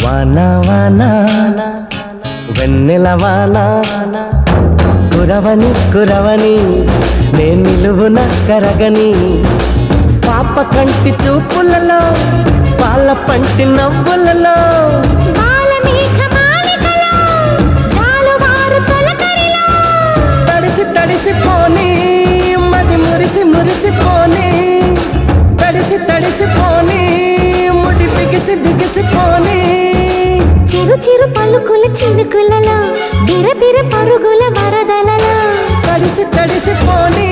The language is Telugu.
వానా వానా వెన్నెల వానా కురవని కురవని నే నిలువున కరగని పాప కంటి చూపులలో పాల పంటి నవ్వులలో తడిసి తడిసిపోని మది మురిసి మురిసిపోని తడిసి తడిసిపోని ముడి బిగిసి బిగిసిపోని చిరు చిరు పలుకుల చినుకులలో బిర బిర పరుగుల వరదలలో తడిసి తడిసిపోని